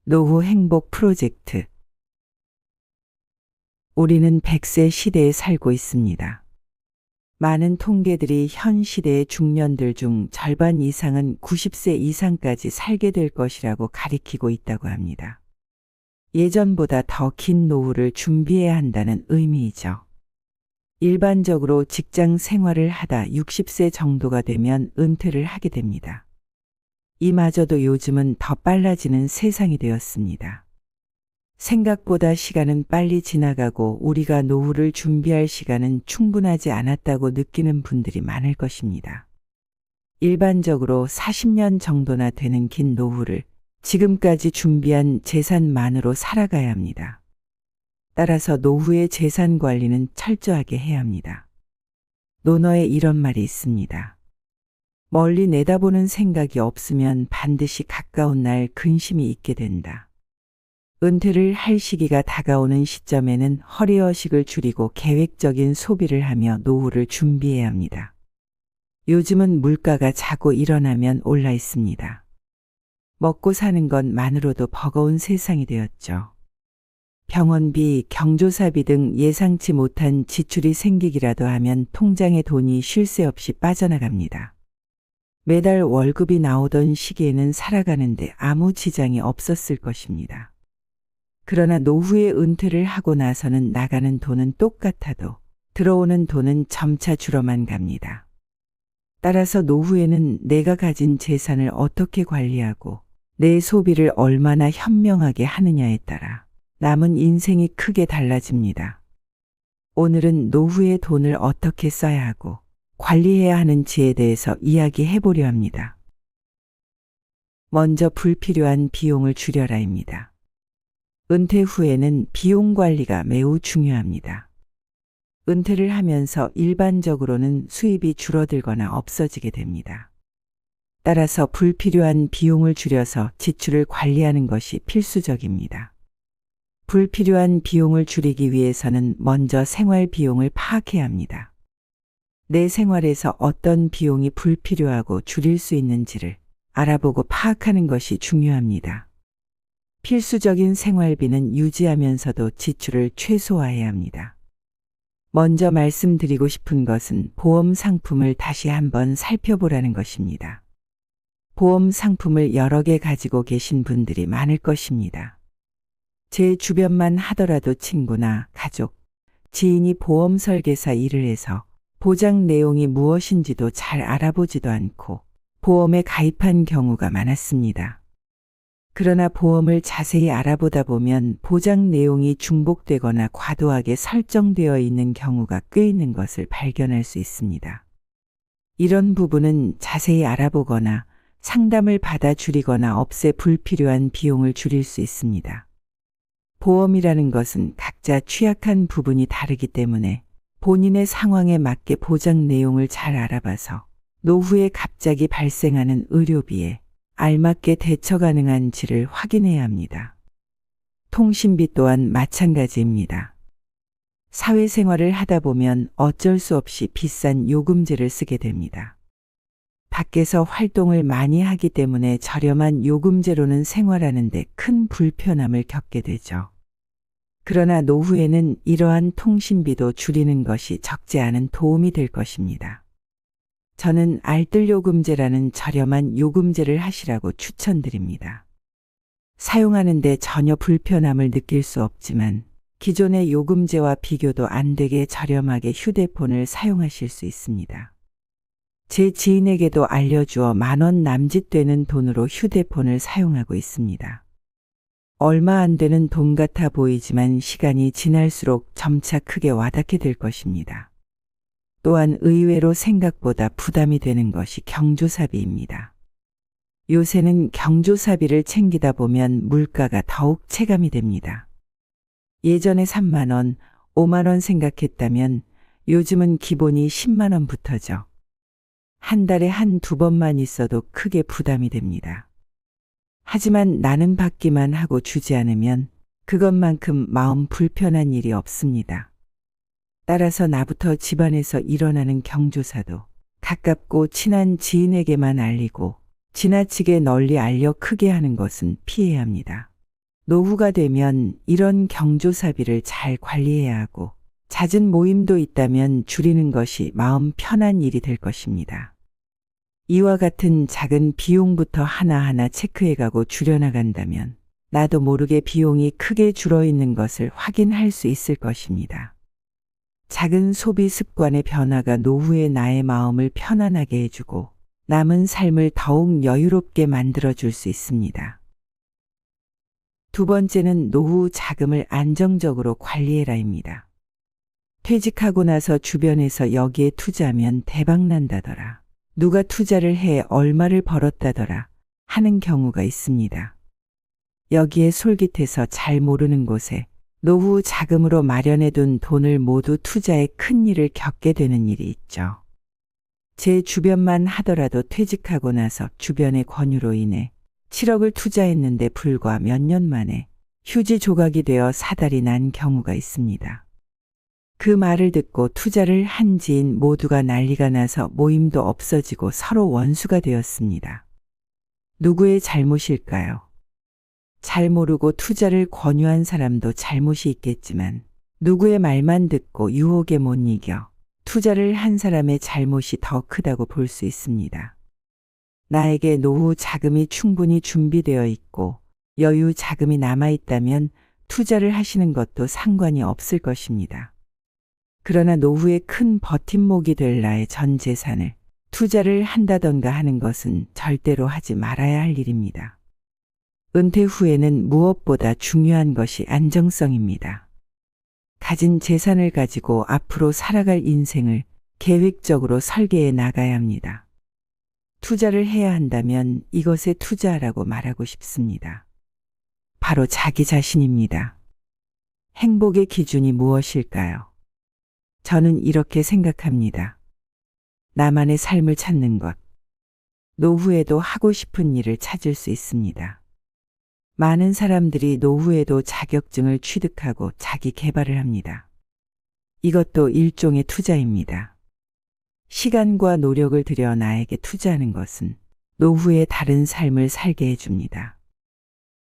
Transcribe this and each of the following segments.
노후 행복 프로젝트. 우리는 100세 시대에 살고 있습니다. 많은 통계들이 현 시대의 중년들 중 절반 이상은 90세 이상까지 살게 될 것이라고 가리키고 있다고 합니다. 예전보다 더 긴 노후를 준비해야 한다는 의미이죠. 일반적으로 직장 생활을 하다 60세 정도가 되면 은퇴를 하게 됩니다. 이마저도 요즘은 더 빨라지는 세상이 되었습니다. 생각보다 시간은 빨리 지나가고 우리가 노후를 준비할 시간은 충분하지 않았다고 느끼는 분들이 많을 것입니다. 일반적으로 40년 정도나 되는 긴 노후를 지금까지 준비한 재산만으로 살아가야 합니다. 따라서 노후의 재산 관리는 철저하게 해야 합니다. 논어에 이런 말이 있습니다. 멀리 내다보는 생각이 없으면 반드시 가까운 날 근심이 있게 된다. 은퇴를 할 시기가 다가오는 시점에는 허리허식을 줄이고 계획적인 소비를 하며 노후를 준비해야 합니다. 요즘은 물가가 자고 일어나면 올라 있습니다. 먹고 사는 것만으로도 버거운 세상이 되었죠. 병원비, 경조사비 등 예상치 못한 지출이 생기기라도 하면 통장에 돈이 쉴 새 없이 빠져나갑니다. 매달 월급이 나오던 시기에는 살아가는데 아무 지장이 없었을 것입니다. 그러나 노후에 은퇴를 하고 나서는 나가는 돈은 똑같아도 들어오는 돈은 점차 줄어만 갑니다. 따라서 노후에는 내가 가진 재산을 어떻게 관리하고 내 소비를 얼마나 현명하게 하느냐에 따라 남은 인생이 크게 달라집니다. 오늘은 노후의 돈을 어떻게 써야 하고 관리해야 하는지에 대해서 이야기해 보려 합니다. 먼저 불필요한 비용을 줄여라입니다. 은퇴 후에는 비용 관리가 매우 중요합니다. 은퇴를 하면서 일반적으로는 수입이 줄어들거나 없어지게 됩니다. 따라서 불필요한 비용을 줄여서 지출을 관리하는 것이 필수적입니다. 불필요한 비용을 줄이기 위해서는 먼저 생활 비용을 파악해야 합니다. 내 생활에서 어떤 비용이 불필요하고 줄일 수 있는지를 알아보고 파악하는 것이 중요합니다. 필수적인 생활비는 유지하면서도 지출을 최소화해야 합니다. 먼저 말씀드리고 싶은 것은 보험 상품을 다시 한번 살펴보라는 것입니다. 보험 상품을 여러 개 가지고 계신 분들이 많을 것입니다. 제 주변만 하더라도 친구나 가족, 지인이 보험 설계사 일을 해서 보장 내용이 무엇인지도 잘 알아보지도 않고 보험에 가입한 경우가 많았습니다. 그러나 보험을 자세히 알아보다 보면 보장 내용이 중복되거나 과도하게 설정되어 있는 경우가 꽤 있는 것을 발견할 수 있습니다. 이런 부분은 자세히 알아보거나 상담을 받아 줄이거나 없애 불필요한 비용을 줄일 수 있습니다. 보험이라는 것은 각자 취약한 부분이 다르기 때문에 본인의 상황에 맞게 보장 내용을 잘 알아봐서 노후에 갑자기 발생하는 의료비에 알맞게 대처 가능한지를 확인해야 합니다. 통신비 또한 마찬가지입니다. 사회생활을 하다 보면 어쩔 수 없이 비싼 요금제를 쓰게 됩니다. 밖에서 활동을 많이 하기 때문에 저렴한 요금제로는 생활하는데 큰 불편함을 겪게 되죠. 그러나 노후에는 이러한 통신비도 줄이는 것이 적지 않은 도움이 될 것입니다. 저는 알뜰요금제라는 저렴한 요금제를 하시라고 추천드립니다. 사용하는데 전혀 불편함을 느낄 수 없지만 기존의 요금제와 비교도 안 되게 저렴하게 휴대폰을 사용하실 수 있습니다. 제 지인에게도 알려주어 10,000원 남짓되는 돈으로 휴대폰을 사용하고 있습니다. 얼마 안 되는 돈 같아 보이지만 시간이 지날수록 점차 크게 와닿게 될 것입니다. 또한 의외로 생각보다 부담이 되는 것이 경조사비입니다. 요새는 경조사비를 챙기다 보면 물가가 더욱 체감이 됩니다. 예전에 3만원, 5만원 생각했다면 요즘은 기본이 10만원부터죠. 한 달에 한두 번만 있어도 크게 부담이 됩니다. 하지만 나는 받기만 하고 주지 않으면 그것만큼 마음 불편한 일이 없습니다. 따라서 나부터 집안에서 일어나는 경조사도 가깝고 친한 지인에게만 알리고 지나치게 널리 알려 크게 하는 것은 피해야 합니다. 노후가 되면 이런 경조사비를 잘 관리해야 하고 잦은 모임도 있다면 줄이는 것이 마음 편한 일이 될 것입니다. 이와 같은 작은 비용부터 하나하나 체크해가고 줄여나간다면 나도 모르게 비용이 크게 줄어있는 것을 확인할 수 있을 것입니다. 작은 소비 습관의 변화가 노후의 나의 마음을 편안하게 해주고 남은 삶을 더욱 여유롭게 만들어줄 수 있습니다. 두 번째는 노후 자금을 안정적으로 관리해라입니다. 퇴직하고 나서 주변에서 여기에 투자하면 대박난다더라. 누가 투자를 해 얼마를 벌었다더라 하는 경우가 있습니다. 여기에 솔깃해서 잘 모르는 곳에 노후 자금으로 마련해둔 돈을 모두 투자해 큰일을 겪게 되는 일이 있죠. 제 주변만 하더라도 퇴직하고 나서 주변의 권유로 인해 7억을 투자했는데 불과 몇 년 만에 휴지 조각이 되어 사달이 난 경우가 있습니다. 그 말을 듣고 투자를 한 지인 모두가 난리가 나서 모임도 없어지고 서로 원수가 되었습니다. 누구의 잘못일까요? 잘 모르고 투자를 권유한 사람도 잘못이 있겠지만 누구의 말만 듣고 유혹에 못 이겨 투자를 한 사람의 잘못이 더 크다고 볼 수 있습니다. 나에게 노후 자금이 충분히 준비되어 있고 여유 자금이 남아있다면 투자를 하시는 것도 상관이 없을 것입니다. 그러나 노후에 큰 버팀목이 될 나의 전 재산을 투자를 한다던가 하는 것은 절대로 하지 말아야 할 일입니다. 은퇴 후에는 무엇보다 중요한 것이 안정성입니다. 가진 재산을 가지고 앞으로 살아갈 인생을 계획적으로 설계해 나가야 합니다. 투자를 해야 한다면 이것에 투자하라고 말하고 싶습니다. 바로 자기 자신입니다. 행복의 기준이 무엇일까요? 저는 이렇게 생각합니다. 나만의 삶을 찾는 것. 노후에도 하고 싶은 일을 찾을 수 있습니다. 많은 사람들이 노후에도 자격증을 취득하고 자기 개발을 합니다. 이것도 일종의 투자입니다. 시간과 노력을 들여 나에게 투자하는 것은 노후에 다른 삶을 살게 해줍니다.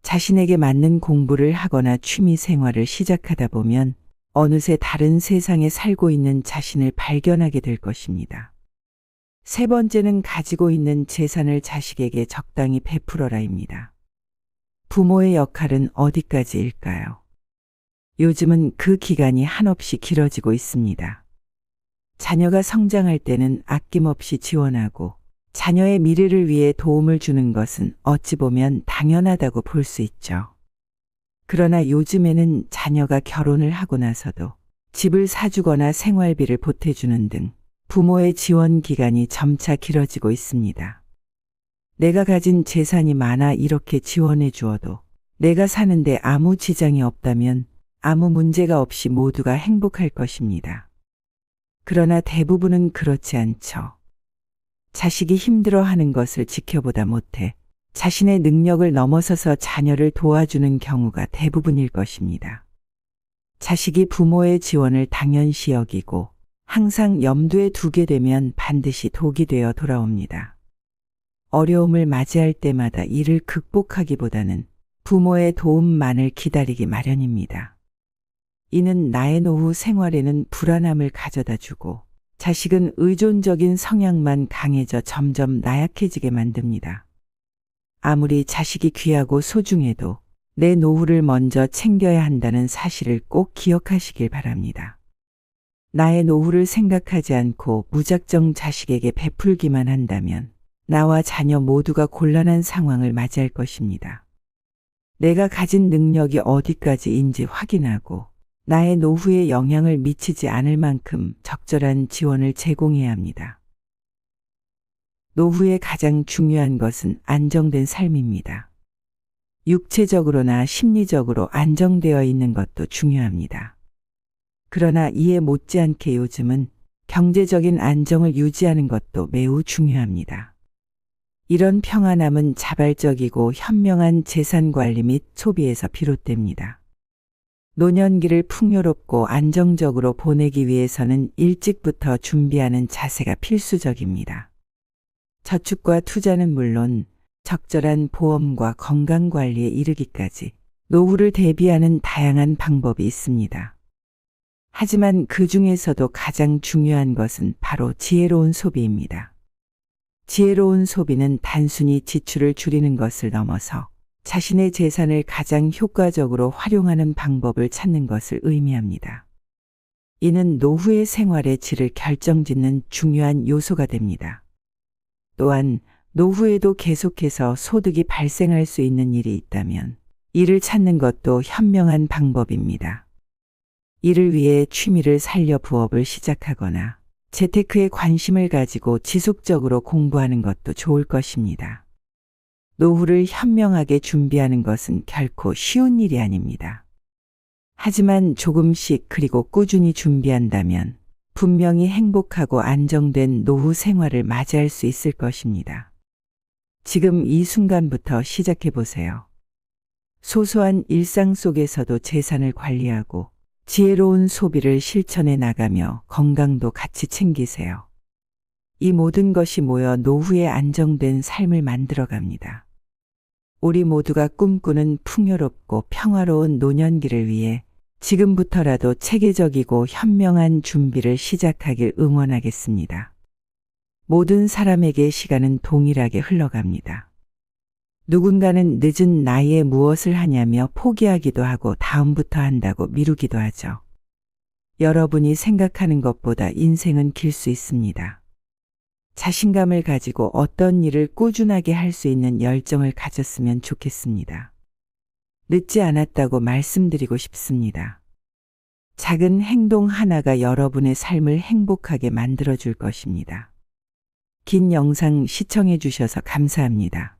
자신에게 맞는 공부를 하거나 취미 생활을 시작하다 보면 어느새 다른 세상에 살고 있는 자신을 발견하게 될 것입니다. 세 번째는 가지고 있는 재산을 자식에게 적당히 베풀어라입니다. 부모의 역할은 어디까지일까요? 요즘은 그 기간이 한없이 길어지고 있습니다. 자녀가 성장할 때는 아낌없이 지원하고 자녀의 미래를 위해 도움을 주는 것은 어찌 보면 당연하다고 볼 수 있죠. 그러나 요즘에는 자녀가 결혼을 하고 나서도 집을 사주거나 생활비를 보태주는 등 부모의 지원 기간이 점차 길어지고 있습니다. 내가 가진 재산이 많아 이렇게 지원해 주어도 내가 사는데 아무 지장이 없다면 아무 문제가 없이 모두가 행복할 것입니다. 그러나 대부분은 그렇지 않죠. 자식이 힘들어하는 것을 지켜보다 못해 자신의 능력을 넘어서서 자녀를 도와주는 경우가 대부분일 것입니다. 자식이 부모의 지원을 당연시 여기고 항상 염두에 두게 되면 반드시 독이 되어 돌아옵니다. 어려움을 맞이할 때마다 이를 극복하기보다는 부모의 도움만을 기다리기 마련입니다. 이는 나의 노후 생활에는 불안함을 가져다 주고 자식은 의존적인 성향만 강해져 점점 나약해지게 만듭니다. 아무리 자식이 귀하고 소중해도 내 노후를 먼저 챙겨야 한다는 사실을 꼭 기억하시길 바랍니다. 나의 노후를 생각하지 않고 무작정 자식에게 베풀기만 한다면 나와 자녀 모두가 곤란한 상황을 맞이할 것입니다. 내가 가진 능력이 어디까지인지 확인하고 나의 노후에 영향을 미치지 않을 만큼 적절한 지원을 제공해야 합니다. 노후에 가장 중요한 것은 안정된 삶입니다. 육체적으로나 심리적으로 안정되어 있는 것도 중요합니다. 그러나 이에 못지않게 요즘은 경제적인 안정을 유지하는 것도 매우 중요합니다. 이런 평안함은 자발적이고 현명한 재산 관리 및 소비에서 비롯됩니다. 노년기를 풍요롭고 안정적으로 보내기 위해서는 일찍부터 준비하는 자세가 필수적입니다. 저축과 투자는 물론 적절한 보험과 건강관리에 이르기까지 노후를 대비하는 다양한 방법이 있습니다. 하지만 그 중에서도 가장 중요한 것은 바로 지혜로운 소비입니다. 지혜로운 소비는 단순히 지출을 줄이는 것을 넘어서 자신의 재산을 가장 효과적으로 활용하는 방법을 찾는 것을 의미합니다. 이는 노후의 생활의 질을 결정짓는 중요한 요소가 됩니다. 또한 노후에도 계속해서 소득이 발생할 수 있는 일이 있다면 이를 찾는 것도 현명한 방법입니다. 이를 위해 취미를 살려 부업을 시작하거나 재테크에 관심을 가지고 지속적으로 공부하는 것도 좋을 것입니다. 노후를 현명하게 준비하는 것은 결코 쉬운 일이 아닙니다. 하지만 조금씩 그리고 꾸준히 준비한다면 분명히 행복하고 안정된 노후 생활을 맞이할 수 있을 것입니다. 지금 이 순간부터 시작해 보세요. 소소한 일상 속에서도 재산을 관리하고 지혜로운 소비를 실천해 나가며 건강도 같이 챙기세요. 이 모든 것이 모여 노후의 안정된 삶을 만들어 갑니다. 우리 모두가 꿈꾸는 풍요롭고 평화로운 노년기를 위해 지금부터라도 체계적이고 현명한 준비를 시작하길 응원하겠습니다. 모든 사람에게 시간은 동일하게 흘러갑니다. 누군가는 늦은 나이에 무엇을 하냐며 포기하기도 하고 다음부터 한다고 미루기도 하죠. 여러분이 생각하는 것보다 인생은 길 수 있습니다. 자신감을 가지고 어떤 일을 꾸준하게 할 수 있는 열정을 가졌으면 좋겠습니다. 늦지 않았다고 말씀드리고 싶습니다. 작은 행동 하나가 여러분의 삶을 행복하게 만들어줄 것입니다. 긴 영상 시청해 주셔서 감사합니다.